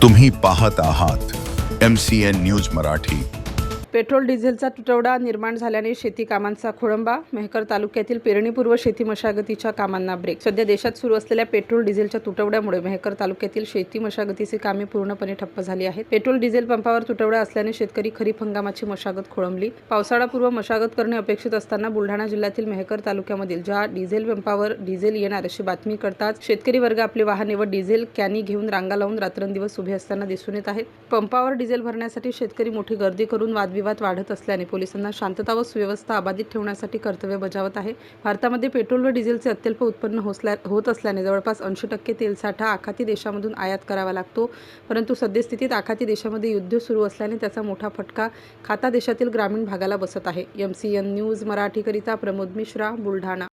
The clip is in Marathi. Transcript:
तुम्ही पाहत आहात MCN न्यूज मराठी। पेट्रोल डिझेलचा तुटवडा निर्माण झाल्याने शेती कामांचा खोळंबा। मेहकर तालुक्यातील पेरणीपूर्व शेती मशागतीच्या कामांना ब्रेक। सध्या देशात सुरू असलेल्या पेट्रोल डिझेलच्या तुटवड्यामुळे मेहकर तालुक्यातील शेती मशागतीची कामे पूर्णपणे ठप्प झाली आहेत। पेट्रोल डिझेल पंपावर तुटवडा असल्याने शेतकरी खरीप हंगामाची मशागत खोळंबली। पावसाळापूर्व मशागत करणे अपेक्षित असताना बुलढाणा जिल्ह्यातील मेहकर तालुक्यामधील ज्या डिझेल पंपावर डिझेल येणार अशी बातमी कळताच शेतकरी वर्ग आपले वाहने व डिझेल कॅनी घेऊन रांगा लावून रात्रंदिवस उभे असताना दिसून येत आहेत। पंपावर डिझेल भरण्यासाठी शेतकरी मोठी गर्दी करून वादविवाद वाढत असल्याने पोलिसांना शांतता व सुव्यवस्था अबाधित ठेवण्यासाठी कर्तव्य बजावत आहे। भारतामध्ये पेट्रोल व डिझेलचे अत्यल्प उत्पन्न होत असल्याने जवळपास 80% तेलसाठा आखाती देशामधून आयात करावा लागतो। परंतु सद्यस्थितीत आखाती देशामध्ये युद्ध सुरू असल्याने त्याचा मोठा फटका खाता देशातील ग्रामीण भागाला बसत आहे। MCN न्यूज मराठीकरिता प्रमोद मिश्रा, बुलढाणा।